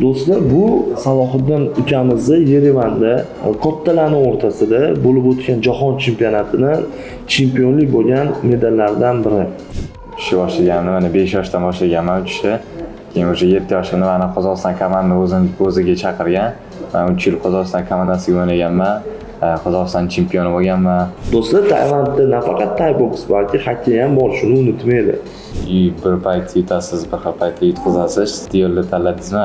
Do'stlar, bu Salohiddin ukamizni Yerevanda kattalarning o'rtasida bo'lib o'tgan jahon chempionatini chempionlik bo'lgan medallardan biri. Shu boshlaganimda mana 5 yoshdan boshlaganman uchishni. Keyin o'sha 7 yoshimda mana Qozog'iston komandasi o'ziga chaqirgan. Men 3 yil Qozog'iston komandasiga o'ynaganman. Qozog'iston chempioni bo'lganman. Do'stlar, Tailandda nafaqat Thai boks, balki xokkey ham bor, shuni unutmaydi. Bir payt yutasiz, bir paytda yutqizasiz. Yo'lni tanladingizmi?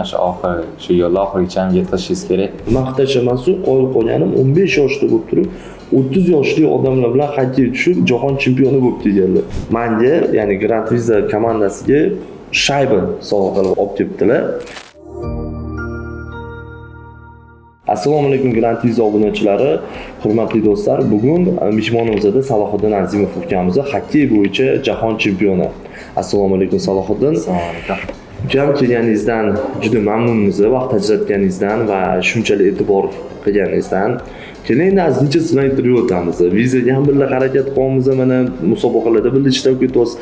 Shu yo'lni oxirigacha ham yetkazishingiz kerak. Maqtash emas, qo'yib qo'yganim 15 yoshda bo'lib turib 30 yoshli odamlar bilan xokkey tushib jahon chempioni bo'lib kelganlar. Menga, ya'ni Grand Visa komandasiga shayba sovg'a qilib olib kelibdilar. Assalomu alaykum Grand Visa obunachilari, hurmatli do'stlar. Bugun mehmonimizda Salohiddin Azimov ukamiz xokkey bo'yicha jahon chempioni. Assalomu alaykum Salohiddin. Assalomu alaykum. Ukam, kelganingizdan juda mamnunmiz, vaqt ajratganingizdan va shunchalik e'tibor qilganingizdan. Keling, azizcha sizdan intervyu o'tamiz. Vizaga ham birga harakat qilamiz, mana musobaqalarda birga ishtirok etamiz.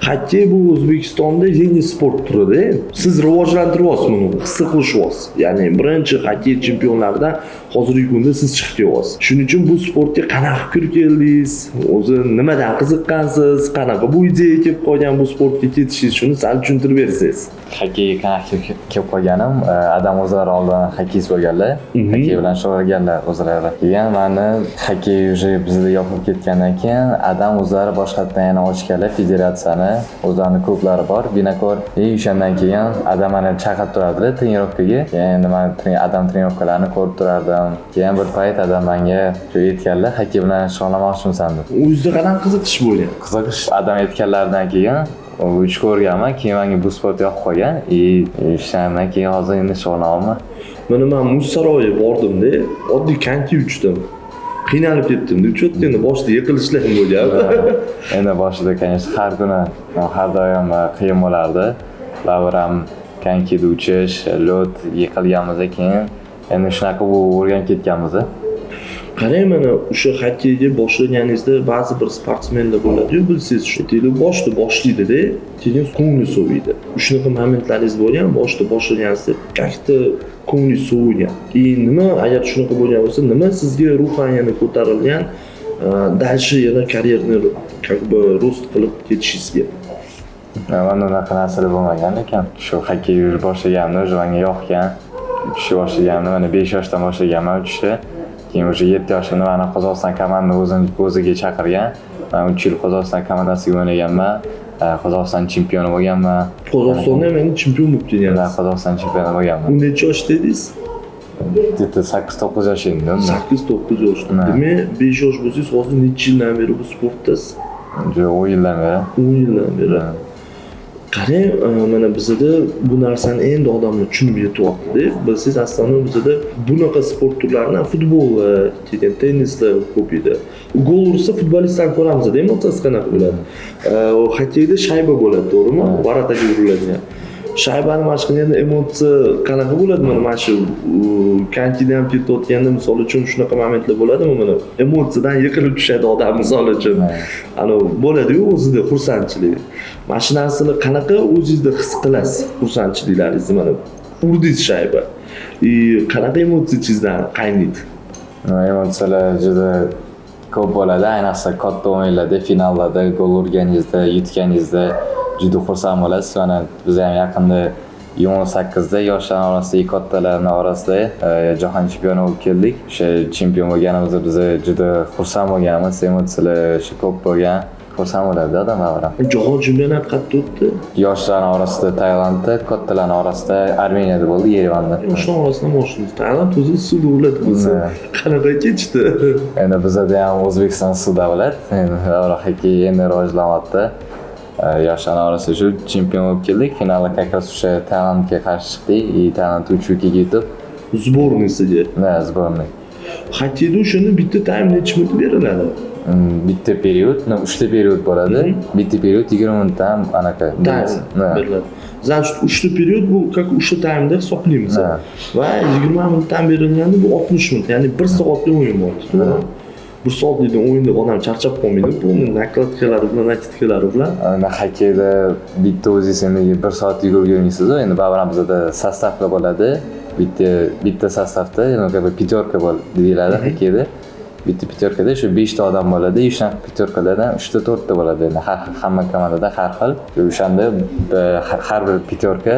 Xokkey bu O'zbekistonda yangi sport turi-da. Siz rivojlantiryapsiz buni, his qilishyapsiz. Ya'ni birinchi xokkey chempionlaridan hozirgi kunda siz chiqib kelyapsiz. Shuning uchun bu sportga qanaqa kirib keldingiz? O'zi nimadan qiziqqansiz? Qanaqa bu ideya kelib qolgan bu sportga ketishingiz? Shuni sal tushuntirib bersangiz. Xokkeyga qanaqa kelib qolganim, adam o'zlari oldin xokkeyist bo'lganlar. Xokkey bilan shug'ullanganlar o'zlari. Mani xokkey уже bizda yopilib ketgandan keyin adam o'zlari boshqatdan yana ochganlar federatsiyani, o'zlarining klublari bor, binakor. O'shandan keyin adam meni chaqirib turardilar trenirovkaga. Endi men adam trenirovkalarini ko'rib turardim. Keyin bir payt adam menga shu aytganlar, xokkey bilan shug'ullanmoqchimisan deb. O'zida qanaqa qiziqish bo'lgan? Qiziqish adam aytganlaridan keyin uch ko'rganman, keyin menga bu sport yoqib qolgan. O'shandan keyin hozir endi shug'ullanaman. Mana men muz saroyiga bordim-da, oddiy konki uchdim. Qiynalib ketdim. Uchotganda boshida yiqilishlar ham bo'lgan. Endi boshida, конечно, har kuni, har doim qiyin bo'lardi. Baribir ham konkida uchish, lot yiqilganmiz keyin endi shunaqa bu o'rganib ketganmiz. Qarang, mana o'sha xokkeyga boshlaganingizda ba'zi bir sportsmenlar bo'ladi-yu, bilsangiz, shu yerda boshlaydi-da, keyin ko'ngli soviydi. Shunaqa momentlaringiz bo'lgan, boshida boshlaganingizda как-то ko'ngli sovigan. Nima, agar shunaqa bo'lgan bo'lsa, nima sizga ruhan yana ko'tarilgan, dalshi yana karyerni как бы rost qilib ketishingizga? Mana unaqa narsalar bo'lmagan ekan. Shu xokkey boshlaganimda o'zi menga yoqgan. Uchishni boshlaganimda mana 5 yoshdan boshlaganman uchishni. Keyin o'sha 7 yoshimda mana Qozog'iston komandasi o'ziga chaqirgan. Men 3 yil Qozog'iston komandasiga o'ynaganman. Qozog'iston chempioni bo'lganman. Qozog'istonda ham endi chempion bo'lib kelgansiz. Men Qozog'iston chempioni bo'lganman. U necha yoshda edingiz? 8-9 yosh edim. 8-9 yoshda. Demak, 5 yosh bo'lsangiz, hozir necha yildan beri bu sportdasiz? 10 yildan beri. 10 yildan beri. Qarang, mana bizda bu narsani endi odamlar tushunib yetyapti-da. Bilsangiz, aslida bizda bunaqa sport turlaridan futbol, keyin tennislar ko'p edi. Gol ursa futbolistlarni ko'ramiz-da, emotsiyasi qanaqa bo'ladi. Xokkeyda shayba bo'ladi, to'g'rimi? Varataga uriladigan. Shaybani mashq qilganda emotsiya qanaqa bo'ladi? Mana shu konkida ham ketayotganda, misol uchun shunaqa momentlar bo'ladimi? Mana emotsiyadan yiqilib tushadi odam, misol uchun. Ana bo'ladi-yu o'zida xursandchilik. Mana shu narsalar qanaqa o'zingizda his qilasiz? Xursandchiliklaringizni mana urdingiz shayba. Qanaqa emotsiyangizdan qaynaydi? Emotsiyalar juda ko'p bo'ladi, ayniqsa katta o'yinlarda, finallarda gol urganingizda, yutganingizda juda xursand bo'lasiz. Mana biz ham yaqinda 18 da yoshlar orasida, kattalarning orasida jahon chempioni bo'lib keldik. O'sha chempion bo'lganimizda biz juda xursand bo'lganmiz. Emotsiyalar shu ko'p bo'lgan. Xursand bo'ladi odamlar. Jahon chempionati qayerda o'tdi? Yoshlar orasida Tailandda, kattalar orasida Armeniyada bo'ldi, Yerevanda. Yoshlar orasida boshlaymiz. Tailand o'zi suv davlat bo'lsa, qanaqa kechdi? Endi bizda ham O'zbekiston suv davlat. Endi xokkey endi rivojlanyapti. Yoshlar orasida shu chempion bo'lib keldik. Finalda как раз o'sha Tailandga qarshi chiqdik. Tailand 3-2 yutib. Sborniysiga. Ha, sborniy. Xokkeyda o'shanda bitta taym necha minut beriladi? Bitta period, 3 ta period bo'ladi. Bitta period 20 minutdan anaqa beriladi. Значит, 3 ta period bu как 3 ta taymda hisoblaymiz. Va 20 minutdan berilganda bu 60 minut, ya'ni 1 soatlik o'yin bo'ladi. bir soatlikdan o'yinda odam charchab qolmaydi. Bu nakladkalari bilan, nakidkalari bilan. Xokkeyda bitta o'zingiz endi 1 soat yugurib yurmaysiz. Endi baribir bizda sostavlar bo'ladi. Bitta sostavda, ya'ni pyaterka deyiladi xokkeyda. Bitta pyaterkada shu 5 ta odam bo'ladi. O'sha pyaterkalardan 3 ta 4 ta bo'ladi. Endi hamma komandada har xil. O'shanda har bir pyaterka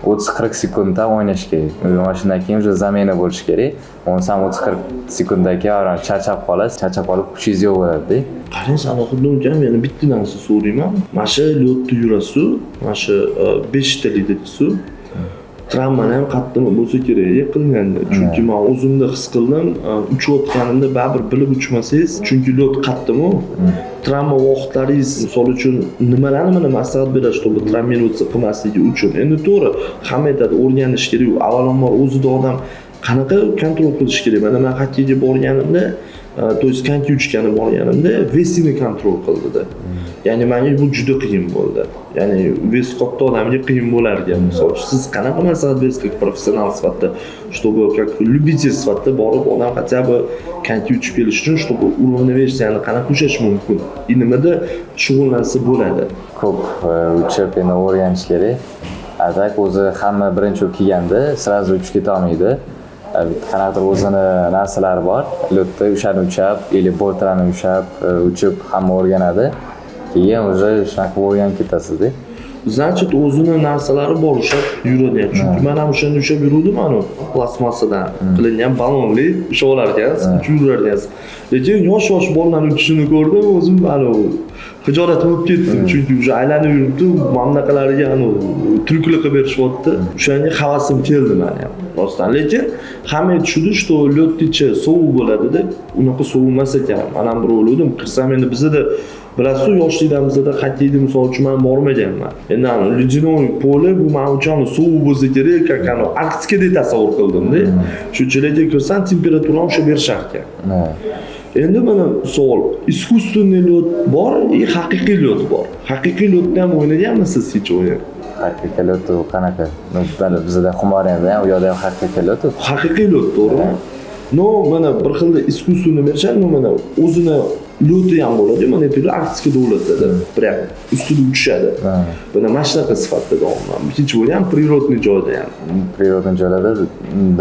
30-40 sekundda o'ynash kerak. Mana shundan keyin o'sha zamena bo'lishi kerak. Ondan 30-40 sekunddan keyin charchab qolasiz. Charchab qolib kuchingiz yo'q bo'ladi. Qarang, Salohiddin ukam, yana bitta narsa so'rayman. Mana shu lotda yurasiz, mana shu 5 ta litrsiz. Travmani ham qattiq bo'lsa kerak yiqilganda. Chunki men o'zimda his qildim, uchayotganimda baribir bilib uchmasangiz, chunki lot qattiq-ku. Travma vaqtlaringiz, misol uchun nimalarni mana maslahat berasiz, to'g'ri, travmatsiya qilmasligi uchun. Endi to'g'ri, hamma aytadi, o'rganish kerak. Avvalambor o'zida odam qanaqa kontrol qilish kerak. Mana men xokkeyga borganimda, to есть konki uchgani borganimda vesini kontrol qildida. Ya'ni menga bu juda qiyin bo'ldi. Ya'ni ves katta odamga qiyin bo'lar ekan. Misol uchun siz qanaqa maslahat berasiz professional sifatida, чтобы как любитель sifatida borib odam хотя бы konki uchib kelish uchun, чтобы уравновесиeni qanaqa ushlash mumkin. Nimada shug'ullansa bo'ladi. Ko'p uchib endi o'rganish kerak. Atak o'zi hamma birinchi kelganda sразу uchib keta olmaydi. Qanaqadir o'zini narsalari bor. Lotda o'shani uchab, или boltlarni uchib hamma o'rganadi. Keyin o'zi shunaqa o'rganib ketasiz-da. Значит, o'zini narsalari bor ushlab yuradi. Chunki men ham o'shanda ushlab yurdim, mana plastmassadan qilingan ballonli ushlab olar ekansiz, uchib yurar ekansiz. Lekin yosh bolalar uchishini ko'rdim, o'zim mana hijolat bo'lib ketdim. Chunki o'sha aylanib yuribdi, mamlakatlariga turkli qilib berishyapti. O'shanga havasim keldi meni ham. Rostdan, lekin hamma tushudi, что lotdicha sovuq bo'ladi-da, unaqa sovuq emas ekan. Men ham bir o'yladim, kirsam endi bizda bilasiz, yoshlikdarimizda xokkeyda misol uchun men bormaganman. Endi Lujinoy poli bu men uchun sovuq bo'lsa kerak, kakano Arktikada tasavvur qildim-da. Shunchalarga kirsam temperatura o'sha berishar ekan. Endi mana savol, искусственный lёд bor, haqiqiy lёd bor. Haqiqiy lёdda ham o'ynaganmisiz hech o'yin? Haqiqiy lёd qanaqa? Bizda Xumoriyada ham, u yerda ham haqiqiy lёd. Haqiqiy lёd, to'g'ri. No, mana bir xilda искусственный berishar, no mana o'zini loti ham bo'ladi, mana turli Arktikada o'ladi, prям ustida uchishadi. Buni mashnaqa sifatida deyman. Ikkinchi bo'yi ham приrodный joyda ham. Приrodный joylarda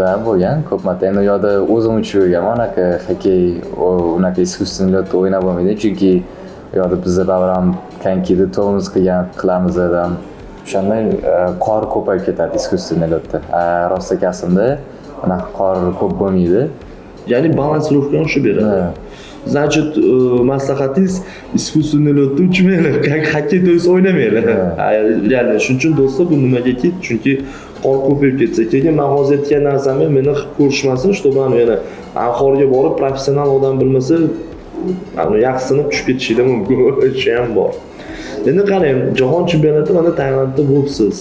da bo'lgan, ko'p marta. Endi u yerda o'zim uchib yurganman, unaqa xokkey, unaqa искусственный lotda o'ynab bo'lmaydi, chunki u yerda bizda baribir konkida tormoz qilamiz ham. O'shanda qor ko'payib ketadi искусственный lotda. Rostakasimda unaqa qor ko'p bo'lmaydi. Ya'ni balansirovkani o'sha beradi. Значит, maslahatingiz искусственный lotda uchmaylar, xokkey to'ysa o'ynamaylar. Ya'ni shuning uchun do'stlar bu nimaga ketdi? Chunki qor ko'payib ketsa, keyin men hozir aytgan narsamni meni ko'rishmasin, что men yana qorga borib professional odam bilmasa, yaxshisinib tushib ketishida mumkin. Shu ham bor. Endi qarang, jahon chempionati mana Tailandda bo'libsiz.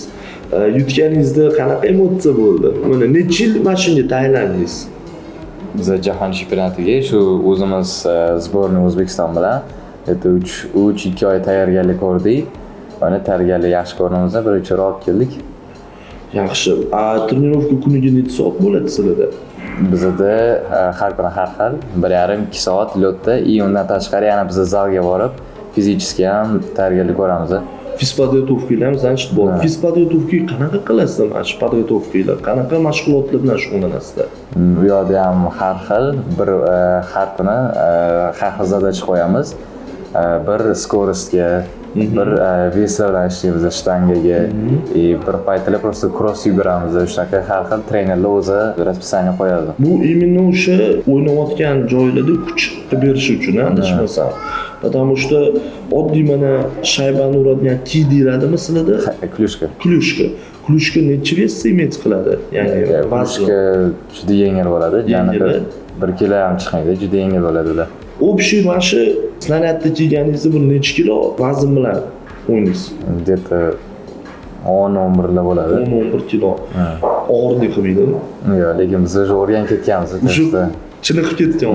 Yutganingizda qanaqa emotsiya bo'ldi? Mana necha yil mashinaga tayyorlandingiz? Biz jahon chempionatiga shu o'zimiz sborniy O'zbekiston bilan 3-2 oy tayyorgarlik ko'rdik. Mana tayyorgarlik yaxshi ko'rganimizda bir uch olib keldik. Yaxshi. Trenirovka kuniga necha soat bo'ladi sizlarda? Bizda har kuni har xil 1,5-2 soat lotda, undan tashqari yana biz zalga borib, fizически ham tayyorgarlik ko'ramiz. Fispodgotovkalar ham значит bor. Fispodgotovka qanaqa qilasizlar? Mana shu podgotovkalar, qanaqa mashg'ulotlar bilan shug'ullanasizlar? Bu yerda ham har xil bir har kuni har xil zadacha qo'yamiz. Bir skorostga, bir veslar ishlaymiz shtangaga, bir paytlar просто cross yuguramiz. Shunaqa har xil trenerlar o'zi расписание qo'yadi. Bu именно o'sha o'ynayotgan joylarda kuch berish uchun, adashmasam. Потому что oddiy mana shaybani uradigan ki deyiladimi sizlarda? Klushka. Klushka necha vес imet qiladi? Ya'ni klushka juda yengil bo'ladi. Ya'ni 1 kilo ham chiqmaydi, juda yengil bo'ladi ular. Общий mana shu snaryadda kiyganingizda bir necha kilo vazn bilan o'ynaysiz? Где-то 10-11 bo'ladi. 10-11 kilo. Og'irlik qilmaydimi? Yo'q, lekin biz уже o'rganib ketganmiz. Chiniqib ketgan.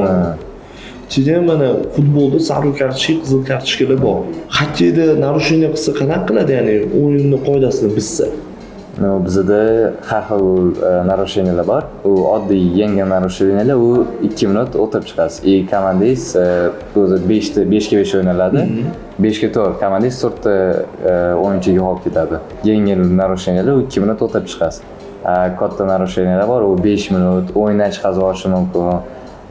Keyin mana futbolda sariq kartochka, qizil kartochkalar bor. Xokkeyda narushение qilsa qanaqa qiladi? Ya'ni o'yinning qoidasini bilsa. Bizda har xil narusheniylar bor. U oddiy yengil narusheniylar, u 2 minut o'tirib chiqasiz. Komandangiz o'zi 5 ga 5 o'ynaladi. 5 ga 4 komandangiz 4 ta o'yinchiga olib ketadi. Yengil narusheniylar u 2 minut o'tirib chiqasiz. Katta narusheniylar bor, u 5 minut o'yindan chiqarib yuborishi mumkin.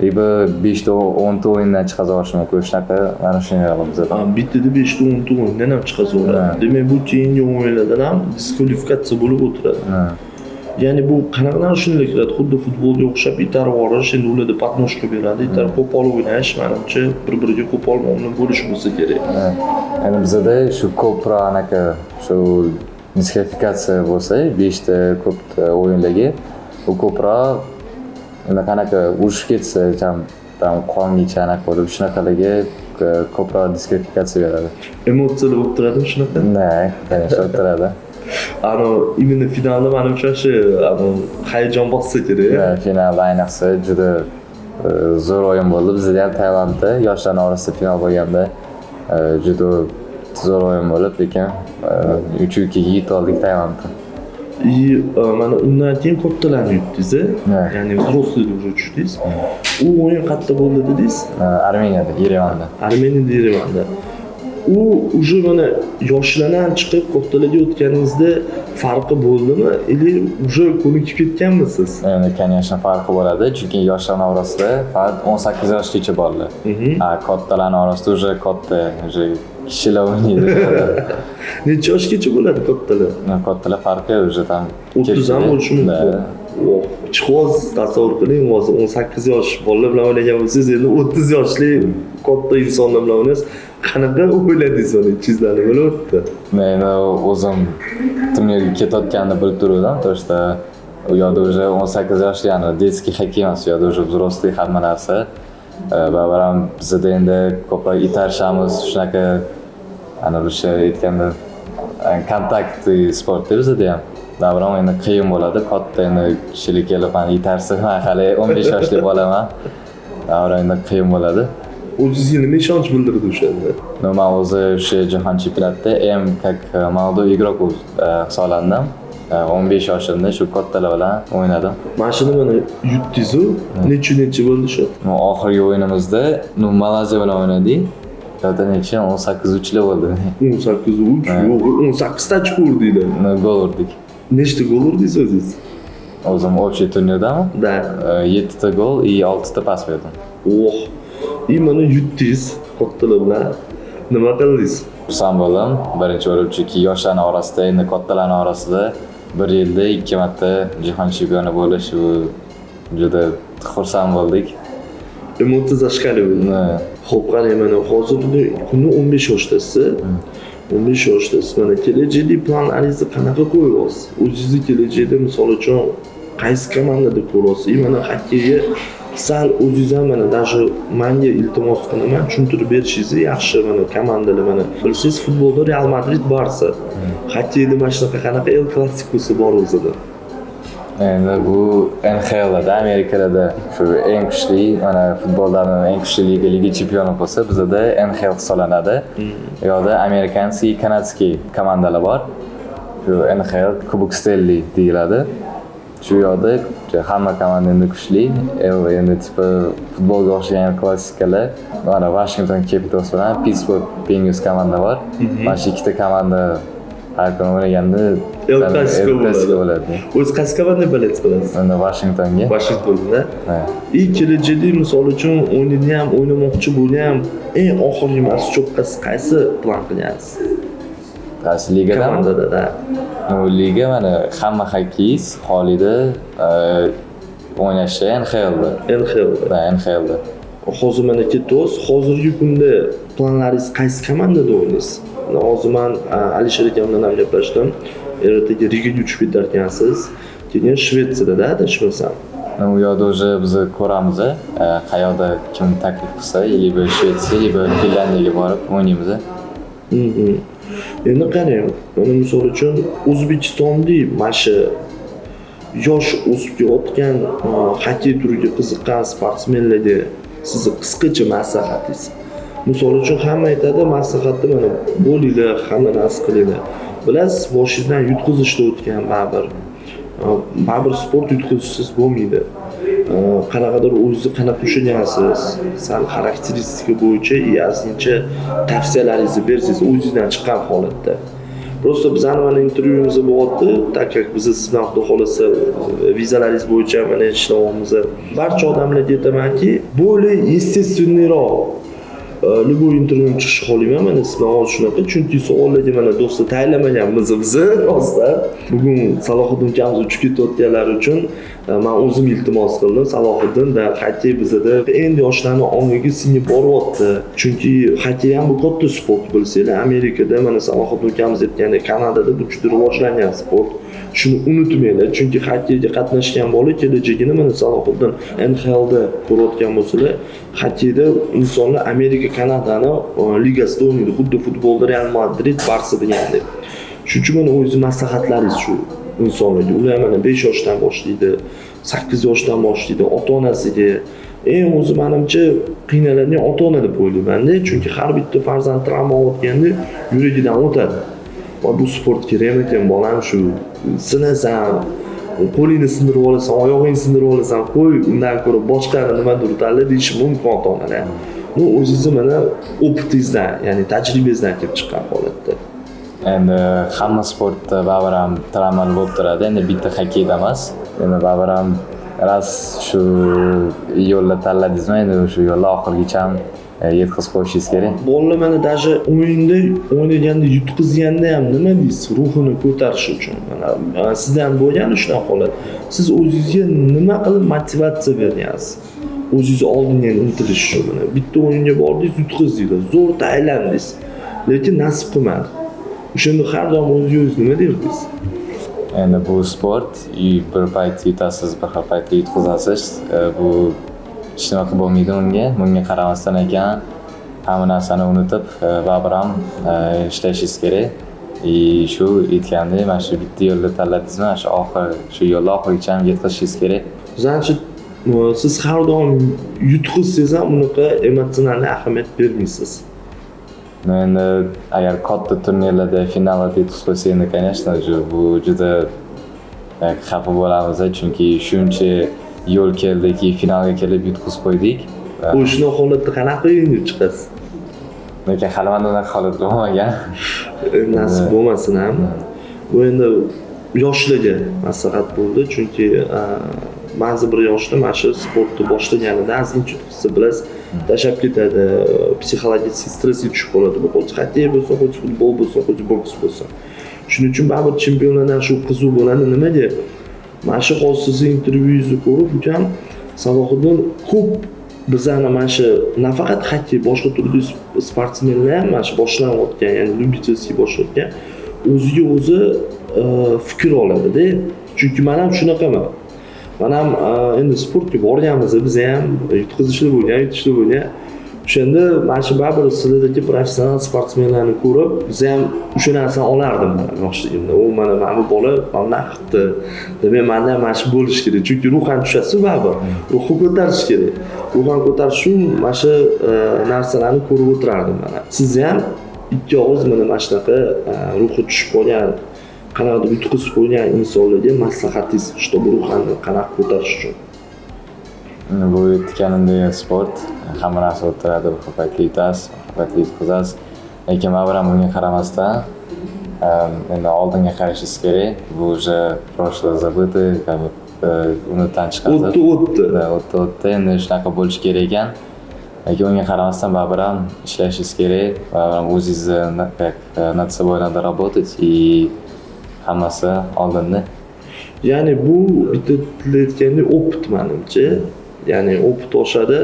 Riba 5 ta 10 ta o'yindan chiqarib yuborishi mumkin. Shunaqa narusheniylar bor bizda. Bittada 5 ta 10 ta o'yindan ham chiqazaveradi. Demak, bu keyingi o'yinlardan ham diskvalifikatsiya bo'lib o'tiradi. Ya'ni bu qanaqa narusheniylar kiradi? Xuddi futbolga o'xshab itarib yuborish, endi ularda patnoshka beradi, itarib qo'pol o'ynash, menimcha bir-biriga qo'pol muomala bo'lish bo'lsa kerak. Endi bizda shu ko'proq anaqa shu diskvalifikatsiya bo'lsa, 5 ta ko'p o'yinlarga u ko'proq qanaqa urushib ketsa, tam qongacha anaqa bo'lib, shunaqalarga ko'proq diskvalifikatsiya beradi. Emotsiyalar bo'lib turadimi shunaqa? Конечно, bo'lib turadi. Imенно finalda menimcha shu hayajon bossa kerak. Finalda ayniqsa juda zo'r o'yin bo'ldi. Bizda ham Tailandda yoshlar orasida final bo'lganda juda zo'r o'yin bo'lib, lekin 3-2 yutib oldik Tailandda. Mana undan keyin kattalarni yutdingiz, ya'ni взрослыйda уже tushdingiz. U o'yin qayerda bo'ldi dedingiz? Armeniyada, Yerevanda. Armeniyada, Yerevanda. U уже mana yoshlardan chiqib kattalarga o'tganingizda farqi bo'ldimi? Или уже ko'nikib ketganmisiz? Endi, конечно, farqi bo'ladi, chunki yoshlar orasida faqat 18 yoshgacha bolalar. Kattalar orasida уже katta, уже kishilar o'ynaydi. Necha yoshgacha bo'ladi kattalar? Kattalar farqi уже tam 30 ham bo'lishi mumkin. Chiqoz tasavvur qiling, hozir 18 yosh bolalar bilan o'ynagan bo'lsangiz, endi 30 yoshli katta insonlar bilan o'ynaysiz. Qanaqa o'yladingiz uni? Ichingizdan nima o'tdi? Men o'zim turnirga ketayotganini bilib turdim, to'shda u yoqda уже 18 yoshli, ya'ni детский xokkey emas, u yoqda уже взрослый hamma narsa. Ba'zan bizda endi ko'proq itarishamiz, shunaqa ana o'sha aytganda kontakt sportda bizda ham. Ba'zan endi qiyin bo'ladi, katta endi kishilik kelib mana itarsa, men hali 15 yoshli bolaman. Ba'zan endi qiyin bo'ladi. O'zingizga nima ishonch bildirdi o'shanda? Men o'zi o'sha jahon chempionatida как молодой игрок hisoblandim. 15 yoshimda shu kattalar bilan o'ynadim. Mana shuni mana yutdingiz-ku. Necha bo'ldi shu? Oxirgi o'yinimizda Malayziya bilan o'ynadik. Yo'da necha 18-3lar bo'ldi. 18-3, yo'q, 18 ta ochko urdinglar. Gol urdik. Nechta gol urdingiz o'zingiz? O'zim общий turnirdami? Da. 7 ta gol va 6 ta pas berdim. Mana yutdingiz kattalar bilan. Nima qildingiz? Xursand bo'ldim. Birinchi bo'lib, chunki yoshlar orasida, endi kattalar orasida bir yilda 2 marta jahon chempioni bo'lish, u juda xursand bo'ldik. Emotsiya zashkali bo'ldi. Xo'p, qarang, mana hozirgi kunda 15 yoshdasiz. 15 yoshdasiz. Mana kelajakdagi planlaringizni qanaqa qo'yyapsiz? O'zingizni kelajakda misol uchun qaysi komandada ko'ryapsiz? Mana xokkeyga sal o'zingiz ham mana даже menga iltimos qilaman, tushuntirib berishingizni yaxshi. Mana komandalar, mana bilsangiz futbolda Real Madrid, Barsa. Xokkeyda mana shunaqa qanaqa El Clasico'si bor o'zida. Endi bu NHL'da, Amerikada shu eng kuchli, mana futboldan eng kuchli liga chempioni bo'lsa, bizda NHL hisoblanadi. Bu yoqda amerikanskiy, kanadskiy komandalar bor. Shu NHL Kubok Stanley deyiladi. Shu yoqda hamma komanda endi kuchli. Endi tipi futbolga o'xshagan klassikalar. Mana Washington Capitals bilan Pittsburgh Penguins komanda bor. Mana shu ikkita komanda har kuni o'ynaganda El Clasico bo'ladi. O'z qaysi komanda bilasiz bilasiz? Endi Washingtonga. Washingtonda. Kelajakda misol uchun o'yinni ham o'ynamoqchi bo'lgan eng oxirgi emas, cho'qqasi qaysi plan qilyapsiz? Qaysi ligada? Komandada. Liga mana hamma xokkeyist holida o'ynashi NHLda. NHLda. Hozir mana ketdingiz. Hozirgi kunda planlaringiz qaysi komandada o'ynaysiz? Hozir men Alisher aka bilan ham gaplashdim. Ertaga Rigaga uchib ketarkansiz. Keyin Shvetsiyada adashmasam. U yoqda уже biz ko'ramiz, qayoqda kim taklif qilsa, yoki Shvetsiya, yoki Finlandiyaga borib o'ynaymiz. Endi qarang, mana misol uchun O'zbekistonda mana shu yosh o'sib kelayotgan xokkey turiga qiziqqan sportsmenlarga sizni qisqacha maslahatingiz. Misol uchun hamma aytadi, maslahatni mana bo'linglar, hamma narsa qilinglar. bilasiz, boshingizdan yutqizishda o'tgan baribir sport yutqizishsiz bo'lmaydi. Qanaqadir o'zingizni qanaqa ushlagansiz, sal xarakteristika bo'yicha ozgincha tavsiyalaringizni bersangiz o'zingizdan chiqqan holatda. Просто bizani mana intervyuimiz bo'lyapti, так как biz sizdan xudo xolasa vizalaringiz bo'yicha mana ishlayapmiz. Barcha odamlarga aytamanki, более естественныйroq любой intervyuni chiqishni xohlayman. Mana sizdan hozir shunaqa, chunki savollarga mana do'stlar tayyorlamaganmiz biz rostdan. Bugun Salohiddin ukamiz uchib ketayotganlari uchun men o'zim iltimos qildim. Salohiddin da xokkey bizda endi yoshlarning ongiga singib boryapti. Chunki xokkey ham bu katta sport bilsanglar, Amerikada mana Salohiddin ukamiz aytgandek, Kanadada bu juda rivojlangan sport. Shuni unutmanglar, chunki xokkeyga qatnashgan bola kelajagini mana Salohiddin NHLda ko'rayotgan bo'lsalar, xokkeyda insonlar Amerika, Kanadani ligasida o'ynaydi, xuddi futbolda Real Madrid, Barsa degandek. Shuning uchun mana o'zingiz maslahatlaringiz shu insonlarga. Ular mana 5 yoshdan boshlaydi, 8 yoshdan boshlaydi, ota-onasiga eng o'zi menimcha qiynaladigan ota-ona deb o'ylayman-da, chunki har bitta farzand travma olayotganda yuragidan o'tadi. Va bu sport kerak ekan, bolam shu sinasan, qo'lingni sindirib olasan, oyog'ingni sindirib olasan, qo'y, undan ko'ra boshqani nimadir tanla deyish mumkin ota-onalar. Bu o'zingizni mana o'pitingizdan, ya'ni tajribangizdan kelib chiqqan holatda. Endi hamma sportda baribir ham travmalar bo'lib turadi. Endi bitta xokkeyda emas. Endi baribir ham ras shu yo'lni tanladingizmi, endi shu yo'lni oxirigacha ham yetkazib qo'yishingiz kerak. Bolalar mana даже o'yinda o'ynaganda yutqizganda ham nima deysiz, ruhini ko'tarish uchun. Mana sizda ham bo'lgan shunaqa holat. Siz o'zingizga nima qilib motivatsiya bergansiz? O'zingizni oldinga intilish uchun. Mana bitta o'yinga bordingiz, yutqizdingiz, zo'r taylandingiz. Lekin nasib qilmadi. O'shanda har doim o'zingiz nima derdingiz? Endi bu sport, bir payt yutasiz, bir paytda yutqizasiz. Bu hech nima qilib bo'lmaydi bunga qaramasdan ekan hamma narsani unutib baribir ham ishlashingiz kerak. Shu aytgandek, mana shu bitta yo'lni tanladingizmi, shu yo'lni oxirigacha ham yetkazishingiz kerak. Значит, siz har doim yutqizsangiz ham bunaqa emotsional ahamiyat bermaysiz. Endi agar katta turnirlarda finalda yutqizib qo'ysa, endi конечно bu juda xafa bo'lamiz, chunki shuncha yo'l keldiki, finalga kelib yutqizib qo'ydik. O'shni holatda qanaqa yengib chiqasiz? Lekin hali mana unaqa holat bo'lmagan. Nasib bo'lmasin ham. Bu endi yoshlarga maslahat bo'ldi, chunki ba'zi bir yoshlar mana shu sportni boshlaganida ozgincha yutqizsa, bilasiz, tashlab ketadi, psixologik stressga tushib qoladi. Bu xo'ja xokkey bo'lsa, xo'ja futbol bo'lsa, xo'ja boks bo'lsa. Shuning uchun baribir chempionlardan shu qiziq bo'ladi. Nimaga? Mana shu hozir sizning intervyungizni ko'rib, ukam Salohiddin ko'p bizani mana shu nafaqat xokkey, boshqa turli sportsmenlar ham mana shu boshlanayotgan, ya'ni lyubitelskiy boshlayotgan, o'ziga o'zi fikr oladi-da. Chunki men ham shunaqaman. Men ham endi sportga borganmiz, biz ham yutqizishlar bo'lgan, yutishlar bo'lgan. O'shanda mana shu baribir sizlardagi professional sportsmenlarni ko'rib, biz ham o'sha narsani olardim yoshligimda. U mana bu bola mana qildi. Demak, menda ham mana shu bo'lish kerak. Chunki ruhan tushasiz baribir. Ruhni ko'tarish kerak. Ruhan ko'tarish uchun mana shu narsalarni ko'rib o'tirardim mana. Siz ham ikki og'iz mana shunaqa ruhi tushib qolgan, qanaqadir yutqizib qo'ygan insonlarga maslahatingiz, shu ruhni qanaqa ko'tarish uchun. Bu aytganimdek sport, hamma narsa o'tiradi, bir paytda yutasiz, bir paytda yutqizasiz. Lekin baribir ham bunga qaramasdan endi oldinga qarashingiz kerak. Bu уже прошлое забыто, unutdan chiqadi. O'tdi. Endi shunaqa bo'lish kerak ekan. Lekin unga qaramasdan baribir ham ishlashingiz kerak. Baribir ham o'zingizni nad собой надо работать и hammasi oldinda. Ya'ni bu bitta aytganda opit menimcha. Ya'ni opit oshadi,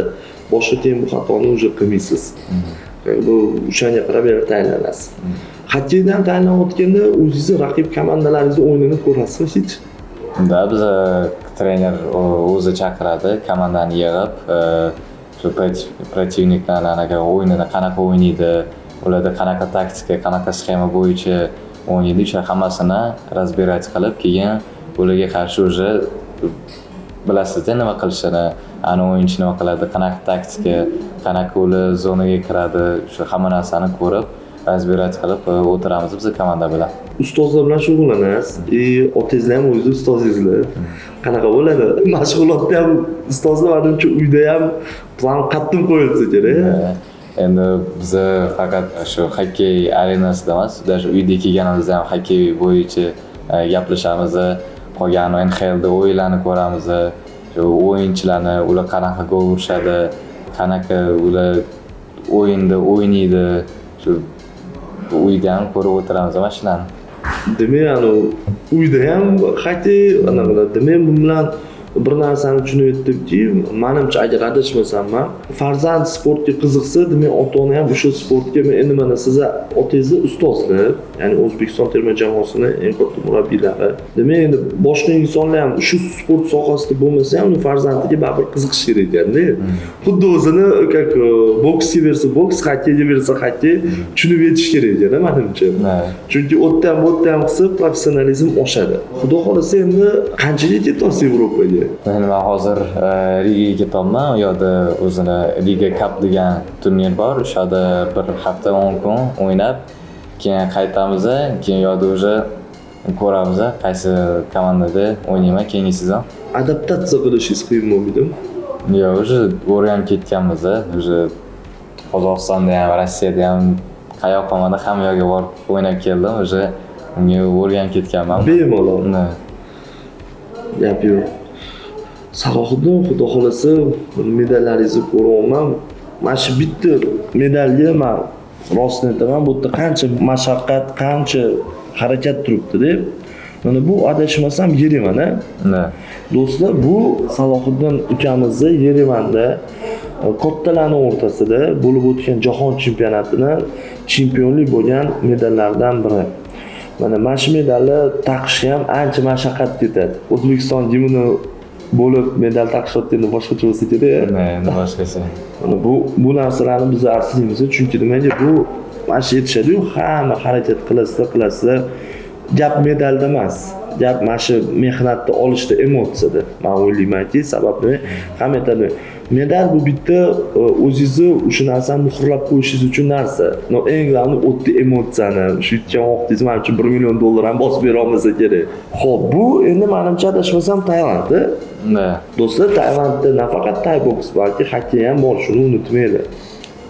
boshqa keyin bu xatoni уже qilmaysiz. Bu o'shanga qarab tayyorlanasiz. Xokkeydan tayyorlanayotganda o'zingizni raqib komandalaringizni o'yinini ko'rasizmi hech? Da, biz trener o'zi chaqiradi, komandani yig'ib, shu protivniklarning o'yinini qanaqa o'ynaydi, ularda qanaqa taktika, qanaqa sxema bo'yicha o'ynaydi, o'sha hammasini разбирать qilib, keyin ularga qarshi уже bilasizda nima qilishini, ana o'yinchi nima qiladi, qanaqa taktika, qanaqa ular zonaga kiradi, shu hamma narsani ko'rib, разбирать qilib o'tiramiz biz komanda bilan. Ustozlar bilan shug'ullanasiz. Otangizlar ham o'zi ustozingizlar. Qanaqa bo'ladi? Mashg'ulotda ham ustozlar menimcha uyda ham plan qattiq qo'yilsa kerak. Endi biz faqat shu xokkey arenasida emas, даже uyda kelganimizda ham xokkey bo'yicha gaplashamiz. Qolgan NHLda o'yinlarni ko'ramiz. Shu o'yinchilarni, ular qanaqa gol urishadi, qanaqa ular o'yinda o'ynaydi. Shu uyda ham ko'rib o'tiramiz mana shularni. Demak, uyda ham xokkey anaqa. Demak, bu bilan bir narsani tushunib yetdimki, menimcha agar adashmasam, farzand sportga qiziqsa, demak ota-ona ham o'sha sportga, endi mana siz otangizlar ustozlar, ya'ni O'zbekiston terma jamoasining eng katta murabbiylari. Demak, endi boshqa insonlar ham shu sport sohasida bo'lmasa ham uni farzandiga baribir qiziqish kerak ekanda. Xuddi o'zini как boksga bersa boks, xokkeyga bersa xokkey tushunib yetish kerak ekan, menimcha. Chunki o'tdan qilsa professionalizm oshadi. Xudo xolasa endi qanchaga ketyapsiz Yevropaga? Men hozir Rigaga ketyapman. U yerda o'zini Riga Cup degan turnir bor. O'sha yerda bir hafta 10 kun o'ynab, keyin qaytamiz, keyin yo'lda o'sha ko'ramiz, qaysi komandada o'ynayman keyingi sezon. Adaptatsiya qilishingiz qiyin bo'lmaydimi? Yo'q, o'sha o'rganib ketganmiz, o'sha Qozog'istonda ham, Rossiyada ham qayoqqamada hamma yerga borib o'ynab keldim, o'sha unga o'rganib ketganman. Bemalol. Gap yo'q. Salohiddin, xudo xolasa medallaringizni ko'ryapman. Mana shu bitta medalga men rostini aytaman, bu yerda qancha mashaqqat, qancha harakat turibdi-da. Mana bu adashmasam Yerevan-a. Do'stlar, bu Salohiddin ukamizni Yerevanda kattalarning o'rtasida bo'lib o'tgan jahon chempionatini chempionlik bo'lgan medallardan biri. Mana shu medalni taqishga ham ancha mashaqqat ketadi. O'zbekiston gimni bo'lib medal taqishayotganda boshqacha bo'lsa kerak. Endi boshqacha. Mana bu narsalarni biz arslaymiz, chunki nimaga bu mana shu yetishadi-yu, hamma harakat qilasizlar. Gap medalda emas. Gap mana shu mehnatni olishda, emotsiyada. Men o'ylaymanki, sababi ham aytadi. Medal bu bitta o'zingizni o'sha narsani muhrlab qo'yishingiz uchun narsa. No eng g'alati o'tdi emotsiyani, shu yutgan vaqtingiz men uchun $1 million ham bosib bera olmasa kerak. Xo'p, bu endi menimcha adashmasam Tailandda. Do'stlar, Tailandda nafaqat Thai boks, balki xokkey ham bor, shuni unutmaylik.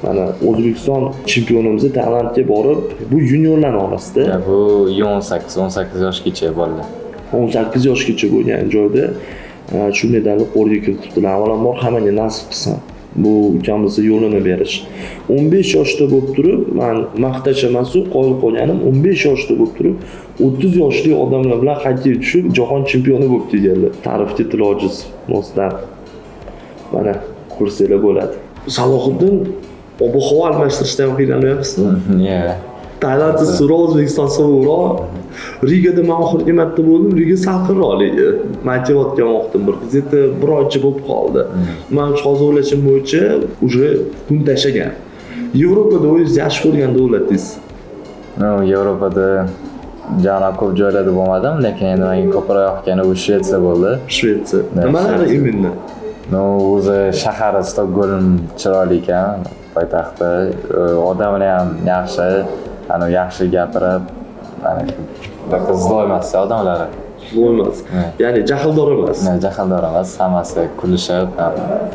Mana O'zbekiston chempionimiz Tailandga borib, bu juniorlar orasida. Bu 18 yoshgacha bolalar. 18 yoshgacha bo'lgan joyda shu medalni qo'lga kiritibdilar. Avvalambor hammaga nasib qilsin. Bu ukamizni yo'lini berish. 15 yoshda bo'lib turib, men maqtash emas-u, qoyil qolganim 15 yoshda bo'lib turib, 30 yoshli odamlar bilan xokkey tushib, jahon chempioni bo'lib kelganlar. Ta'rifga til ojiz, do'stlar. Mana ko'rsanglar bo'ladi. Salohiddin, ob-havo almashtirishdan ham qiynalmayapsizmi? Tailandda so'roq, O'zbekiston sovuqroq. Rigada men oxirgi marta bo'ldim, Riga salqinroq. Men kelayotgan vaqtim bir oycha bo'lib qoldi. Men hozir o'ylashim bo'yicha уже kun tashlagan. Yevropada o'zingiz yaxshi ko'rgan davlatingiz? Yevropada jana ko'p joylarda bo'lmadim, lekin endi menga ko'proq yoqqani u Shvetsiya bo'ldi. Shvetsiya. Nimalari imminni? O'zi shahari Stokgolm chiroyli ekan, poytaxti. Odamlar ham yaxshi, yaxshi gapirib, qizg'in emas odamlari. Qizg'in emas. Ya'ni jahldor emas. Jahldor emas, hammasi kulishib,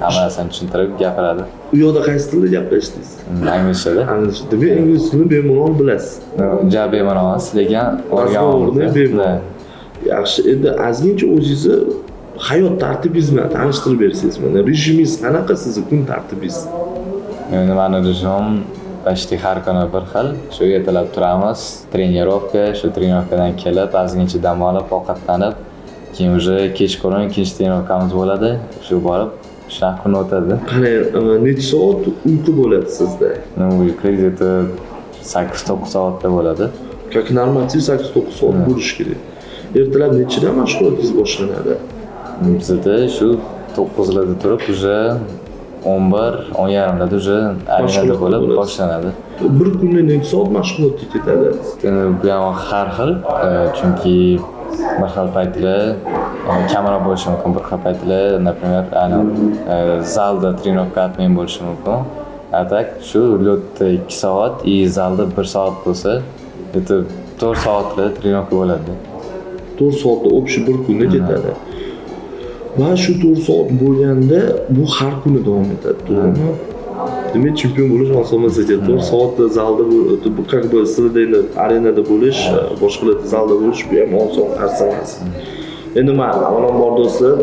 hammasini tushuntirib gapiradi. U yerda qaysi tilda gaplashdingiz? Inglizchada. Demak, ingliz tilini bemalol bilasiz. Ja bemalol emas, lekin o'rgandim. Yaxshi. Endi ozgincha o'zingizni hayot tartibingiz bilan tanishtirib bersangiz, mana rejimingiz qanaqa, sizning kun tartibingiz? Endi meni rejimim почти har kuni bir xil. Shu ertalab turamiz, trenirovka, shu trenirovkadan kelib, ozgincha dam olib, ovqatlanib, keyin уже kechqurun ikkinchi trenirovkamiz bo'ladi. Shu borib, shunaqa kun o'tadi. Qani, necha soat uyqu bo'ladi sizda? Uyqu где-то 8-9 soatda bo'ladi. Как normativ 8-9 soat bo'lishi kerak. Ertalab nechidan mashg'ulotingiz boshlanadi? Bizda shu 9larda turib, уже 11-10:30larda уже arenada bo'lib boshlanadi. Bir kunda necha soat mashg'ulotga ketadi? Bu ham har xil, chunki bir xil paytlar kamroq bo'lishi mumkin, bir xil paytlar, например, zalda trenirovka atmay bo'lishi mumkin. atak shu lotda 2 soat, zalda 1 soat bo'lsa, это 4 soatli trenovka bo'ladi. 4 soatda общий bir kunda ketadi. Va shu 4 soat bo'lganda bu har kuni davom etadi, to'g'rimi? Demak, chempion bo'lish oson emas ekan. 4 soatda zalda bu как бы sizda endi arenada bo'lish, boshqalarda zalda bo'lish bu ham oson narsa emas. Endi men avvalambor do'stlar,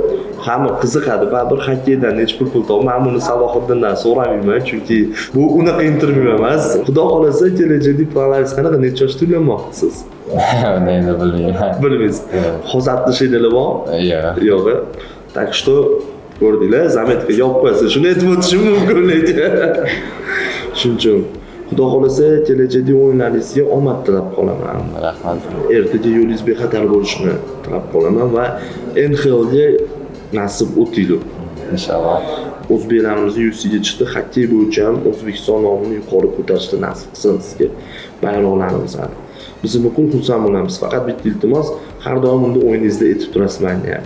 hamma qiziqadi, baribir xokkeydan necha pul topib, men buni Salohiddindan so'ramayman, chunki bu unaqa intervyu emas. Xudo xolasa kelajakda planlaringiz qanaqa, necha yoshda uylanmoqchisiz? Uni endi bilmayman. Bilmaysiz. Hozir 60 yillar bor? Yo'q. Так что ko'rdinglar, zametga yopib qo'yasiz. Shuni aytib o'tishim mumkin lekin. Shuning uchun Xudo xolasa kelajakda o'yinlaringizga omad tilab qolaman. Rahmat. Ertaga yo'lingiz bexatar bo'lishini tilab qolaman va NHLga nasib o'tinglar. Inshaalloh. O'zbeklarimizni yuziga chiqdi, xokkey bo'yicha ham O'zbekiston nomini yuqori ko'tarishni nasib qilsin sizga bayroqlarimizni. Biz nuqul xursand bo'lamiz. Faqat bitta iltimos, har doim unda o'yiningizda aytib turasiz menga.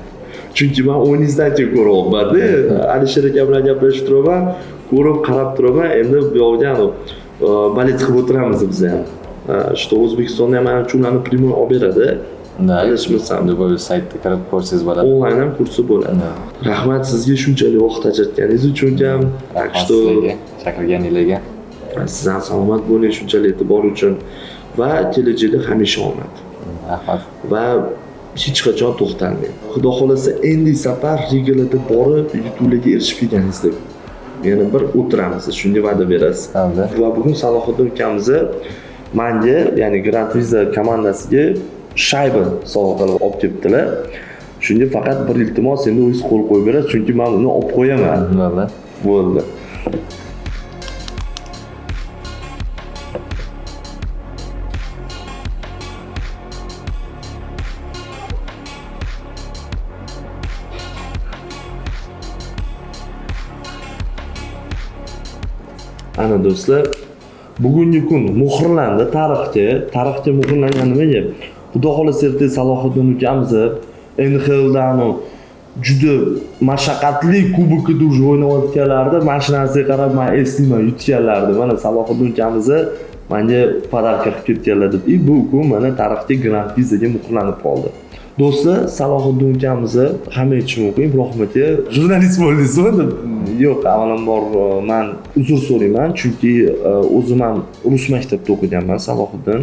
Chunki men o'yiningizdan keyin ko'ryapman-da. Alisher aka bilan gaplashib turaman, ko'rib, qarab turaman. Endi bu yoqda balet qilib o'tiramiz biz ham. Что O'zbekistonda ham mana shularni primoy olib beradi. Adashmasam, bu saytga kirib ko'rsangiz bo'ladi. Onlayn ham kursi bo'ladi. Rahmat sizga shunchalik vaqt ajratganingiz uchun ham. Что chaqirganingizga. Siz ham salomat bo'ling, shunchalik e'tibor uchun va kelajakda hamisha omad. Rahmat. Va hech qachon to'xtalmang. Xudo xolasa endi safar Rigalarda borib yutuqlarga erishib kelganingizda yana bir o'tiramiz, shunga va'da berasiz. Va bugun Salohiddin ukamizni menga, ya'ni Grand Visa komandasiga shayba sovg'a qilib olib kelibdilar. Shunga faqat bir iltimos, endi o'zingiz qo'l qo'yib berasiz, chunki men uni olib qo'yaman. Bo'ldi. Ana do'stlar, bugungi kun muhrlandi tarixga muhrlangan nimaga? Xudo xolasa ertaga Salohiddin ukamizni NHLdan juda mashaqqatli kubokida o'ynayotganlarida mana shu narsaga qarab men eslayman yutganlarni. Mana Salohiddin ukamizni menga podarka qilib ketganlar deb. Bu kun mana tarixga Grand Visaga muhrlanib qoldi. Do'stlar, Salohiddin ukamizni hamma aytishi mumkin, Ibrohim aka jurnalist bo'ldingizmi deb. Yo'q, avvalambor men uzr so'rayman, chunki o'zim ham rus maktabida o'qiganman Salohiddin.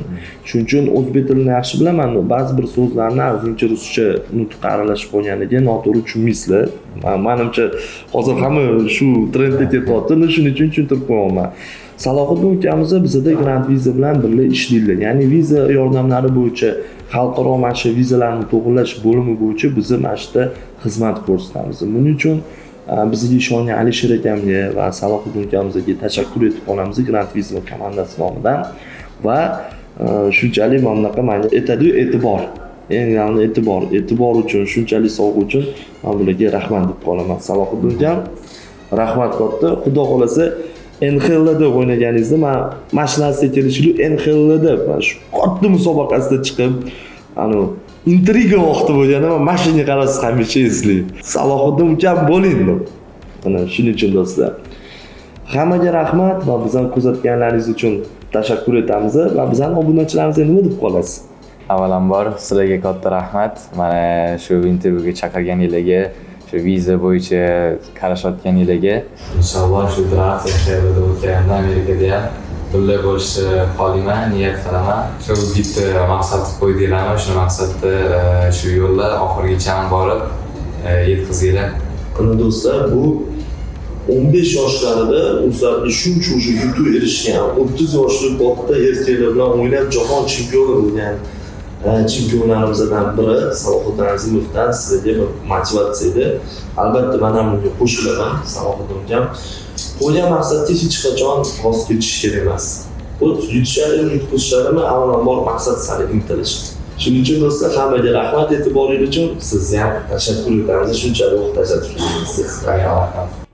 Shuning uchun o'zbek tilini yaxshi bilaman. Ba'zi bir so'zlarni o'zimcha ruscha nutq aralashib qolganiga noto'g'ri tushunmaysizlar. Menimcha hozir hamma shu trendga ketyapti, shuning uchun tushuntirib qo'yaman. Salohiddin ukamiz bizda Grand Visa bilan birga ishlaydi. Ya'ni viza yordamlari bo'yicha xalqaro mana shu vizalarni to'g'irlash bo'limi bo'yicha biz mana shu yerda xizmat ko'rsatamiz. Buning uchun bizga ishongan Alisher akamga va Salohiddin akamizga tashakkur etib qolamiz Grand Visa komandasi nomidan va shunchalik mana bunaqa menga aytadi-yu e'tibor. Eng e'tibor uchun, shunchalik sovg'a uchun men ularga rahmat deb qolaman. Salohiddin akam, rahmat katta. Xudo xolasa NHLda o'ynaganingizda men mashinasiga kelishib NHLda shu katta musobaqasida chiqib, intriga vaqti bo'lganda men mashinaga qarasiz hamisha eslayman. Salohiddin ukam bo'ling deb. Mana shuning uchun do'stlar. Hammaga rahmat va bizani kuzatganlaringiz uchun tashakkur etamiz va bizning obunachilarimizga nima deb qolasiz? Avvalambor sizlarga katta rahmat. Mana shu intervyuga chaqirganingizga, shu viza bo'yicha qarashayotganingizga. Inshaalloh shu draft NHLda o'tganda Amerikada ham birga bo'lishni xohlayman, niyat qilaman. Shu bitta maqsad qo'ydinglarmi, shu maqsadda shu yo'lda oxirigacha borib yetkazinglar. Qani do'stlar, bu 15 yoshlarida o'zlariga shuncha yutuq erishgan, 30 yoshli katta erkaklar bilan o'ynab jahon chempioni bo'lgan chempionlarimizdan biri Salohiddin Azimovdan sizlarga bir motivatsiya edi. Albatta men ham bunga qo'shilaman. Salohiddin akam qo'ygan maqsadga hech qachon voz kechish kerak emas. Bu yutishlarimi avvalambor maqsad sari intilish. Shuning uchun do'stlar, hammaga rahmat e'tiboringiz uchun. Sizga ham tashakkur etamiz, shunchalik vaqt ajratib kelganingiz uchun.